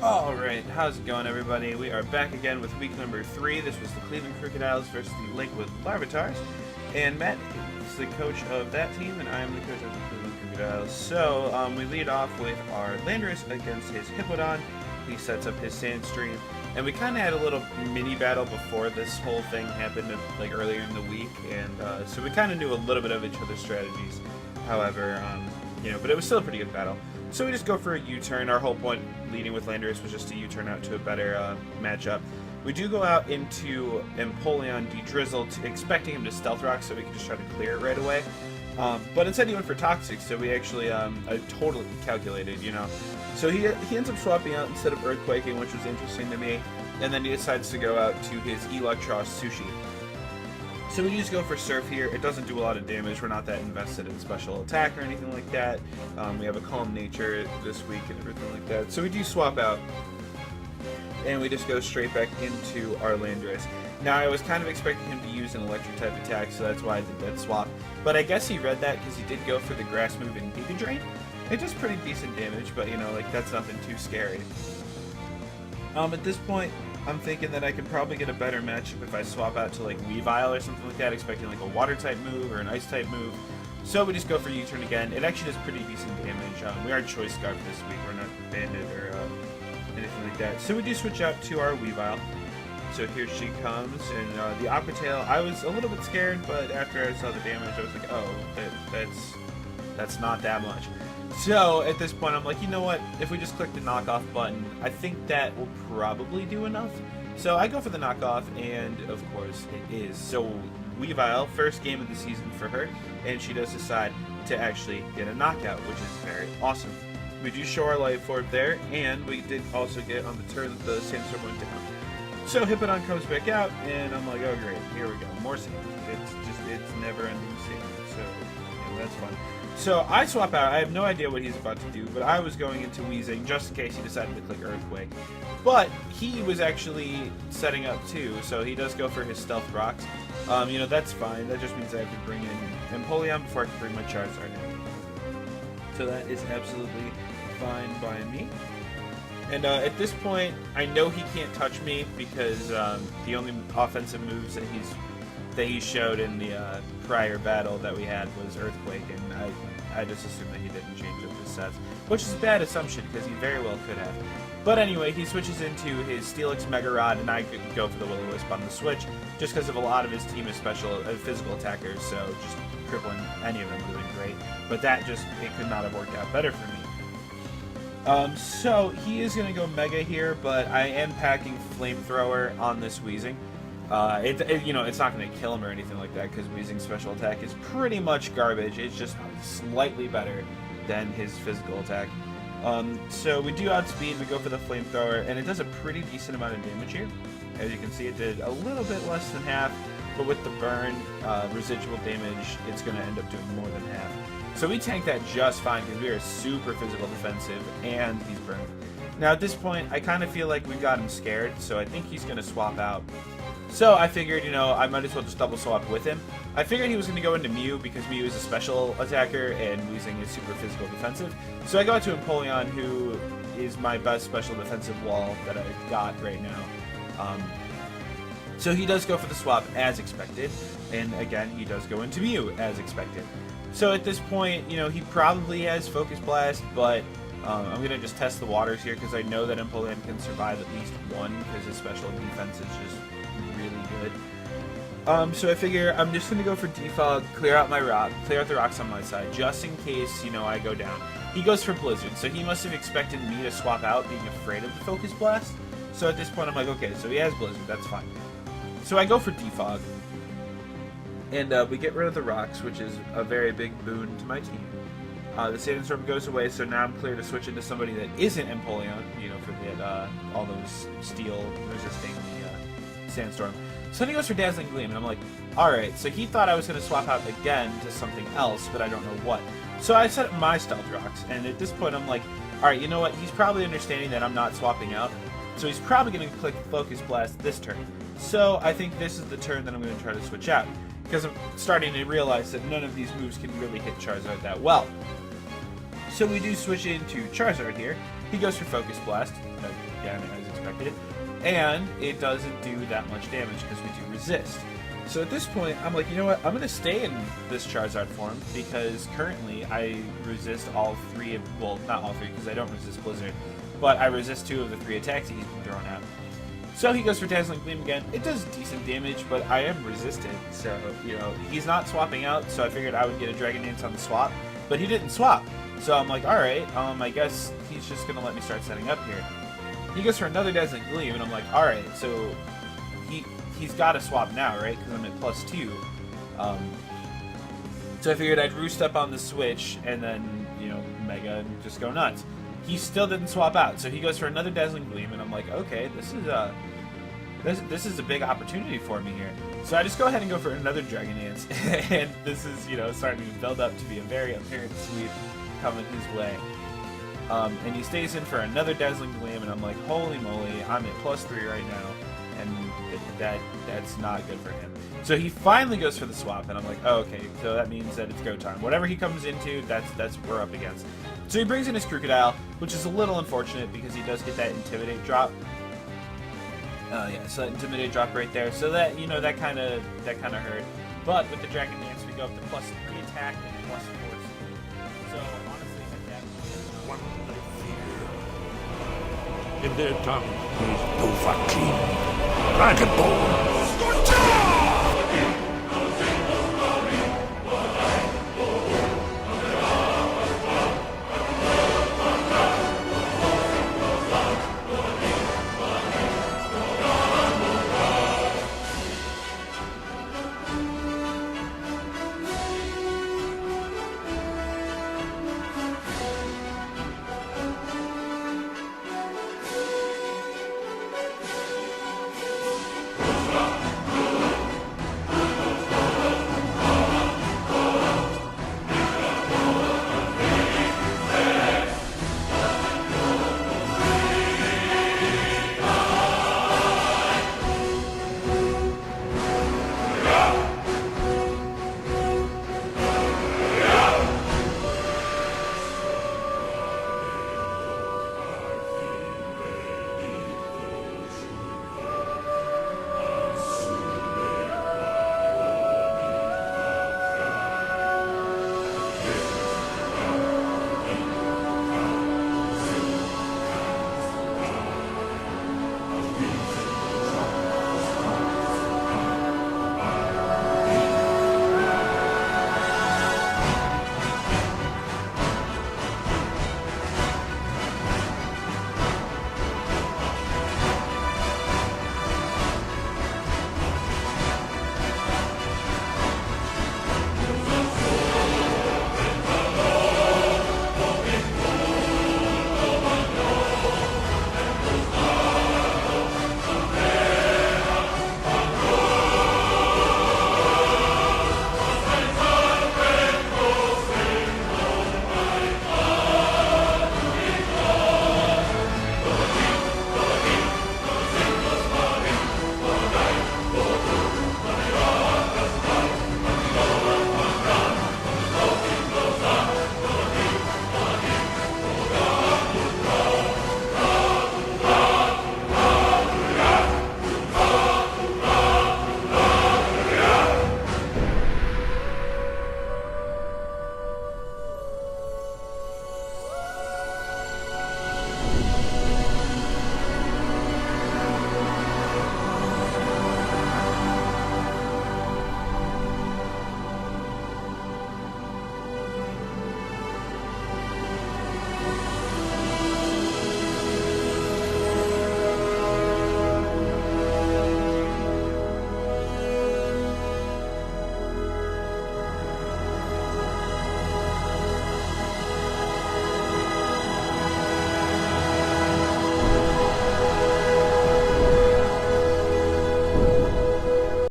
Alright, how's it going, everybody? We are back again with week number 3. This was the Cleveland Krookodiles versus the Lakewood Larvitars. And Matt is the coach of that team, and I am the coach of the Cleveland Krookodiles. So, we lead off with our Landorus against his Hippodon. He sets up his Sandstream. And we kind of had a little mini battle before this whole thing happened, like earlier in the week. And so we kind of knew a little bit of each other's strategies. However, but it was still a pretty good battle. So we just go for a U-turn. Our whole point leading with Landorus was just to U-turn out to a better matchup. We do go out into Empoleon Drizzle, expecting him to Stealth Rock so we can just try to clear it right away. But instead he went for Toxic, so we actually totally calculated, So he ends up swapping out instead of Earthquaking, which was interesting to me. And then he decides to go out to his Electros Sushi. So we just go for Surf here. It doesn't do a lot of damage. We're not that invested in special attack or anything like that. We have a Calm Nature this week and everything like that. So we do swap out. And we just go straight back into our Landorus. Now, I was kind of expecting him to use an electric type attack, so that's why I did that swap. But I guess he read that because he did go for the Grass move and Giga Drain. It does pretty decent damage, but, that's nothing too scary. At this point, I'm thinking that I could probably get a better matchup if I swap out to like Weavile or something like that, expecting like a water type move or an ice type move. So we just go for U-turn again. It actually does pretty decent damage. We are Choice Scarf this week. We're not Bandit or anything like that. So we do switch out to our Weavile. So here she comes, and the Aqua Tail. I was a little bit scared, but after I saw the damage, I was like, oh, that's not that much. So, at this point, I'm like, you know what? If we just click the knockoff button, I think that will probably do enough. So, I go for the knockoff, and, of course, it is. So, Weavile, first game of the season for her, and she does decide to actually get a knockout, which is very awesome. We do show our life orb there, and we did also get on the turn that the Sandstorm went down. So, Hippodon comes back out, and I'm like, oh, great, here we go, more sand. It's never-ending sand, so, that's fun. So I swap out. I have no idea what he's about to do, but I was going into Wheezing just in case he decided to click Earthquake. But he was actually setting up too, so he does go for his Stealth Rocks. That's fine. That just means I have to bring in Empoleon before I can bring my Charizard in. So that is absolutely fine by me. And at this point, I know he can't touch me because the only offensive moves that he showed in the prior battle that we had was Earthquake, and I just assumed that he didn't change up his sets, which is a bad assumption because he very well could have. But anyway, he switches into his Steelix Mega Rod, and I could go for the Will-O-Wisp on the switch just because of a lot of his team is physical attackers, so just crippling any of them would have been great. But it could not have worked out better for me. So he is going to go Mega here, but I am packing Flamethrower on this Wheezing. It's not going to kill him or anything like that because Weezing's special attack is pretty much garbage. It's just slightly better than his physical attack. So we do outspeed, we go for the Flamethrower, and it does a pretty decent amount of damage here. As you can see, it did a little bit less than half, but with the burn, residual damage, it's going to end up doing more than half. So we tank that just fine because we are super physical defensive, and he's burned. Now at this point, I kind of feel like we got him scared, so I think he's going to swap out. So I figured, I might as well just double swap with him. I figured he was going to go into Mew because Mew is a special attacker and Weezing is super physical defensive. So I go out to Empoleon, who is my best special defensive wall that I've got right now. So he does go for the swap as expected, and again, he does go into Mew as expected. So at this point, he probably has Focus Blast, but I'm going to just test the waters here because I know that Empoleon can survive at least one because his special defense is just really good. So I figure I'm just going to go for Defog, clear out the rocks on my side, just in case, I go down. He goes for Blizzard, so he must have expected me to swap out being afraid of the Focus Blast. So at this point I'm like, okay, so he has Blizzard, that's fine. So I go for Defog, and we get rid of the rocks, which is a very big boon to my team. The Sandstorm goes away, so now I'm clear to switch into somebody that isn't Empoleon, for all those steel resisting the Sandstorm. So then he goes for Dazzling Gleam, and I'm like, alright, so he thought I was going to swap out again to something else, but I don't know what. So I set up my Stealth Rocks, and at this point I'm like, alright, you know what, he's probably understanding that I'm not swapping out, so he's probably going to click Focus Blast this turn. So I think this is the turn that I'm going to try to switch out, because I'm starting to realize that none of these moves can really hit Charizard that well. So we do switch into Charizard here. He goes for Focus Blast, again, as expected, and it doesn't do that much damage because we do resist. So at this point, I'm like, you know what? I'm going to stay in this Charizard form because currently I resist all three of, well, not all three because I don't resist Blizzard, but I resist 2 of the 3 attacks he's been throwing out. So he goes for Dazzling Gleam again. It does decent damage, but I am resisted, so, you know, he's not swapping out, so I figured I would get a Dragon Dance on the swap, but he didn't swap. So I'm like, alright, I guess he's just going to let me start setting up here. He goes for another Dazzling Gleam, and I'm like, alright, so he's got to swap now, right? Because I'm at +2. So I figured I'd roost up on the switch, and then, you know, Mega and just go nuts. He still didn't swap out, so he goes for another Dazzling Gleam, and I'm like, okay, this is a big opportunity for me here. So I just go ahead and go for another Dragon Dance, and this is, you know, starting to build up to be a very apparent sweep coming his way. And he stays in for another Dazzling Gleam, and I'm like, holy moly, I'm at +3 right now, and that's not good for him. So he finally goes for the swap, and I'm like, oh, okay, so that means that it's go time. Whatever he comes into, that's we're up against. So he brings in his Krookodile, which is a little unfortunate because he does get that Intimidate drop. Yeah, so that Intimidate drop right there. So that, you know, that kind of hurt. But with the Dragon Dance, we go up to +3 attack and +4 speed. So honestly, at that point, One they fear. In their tongue is Dovahkiin, Dragonborn.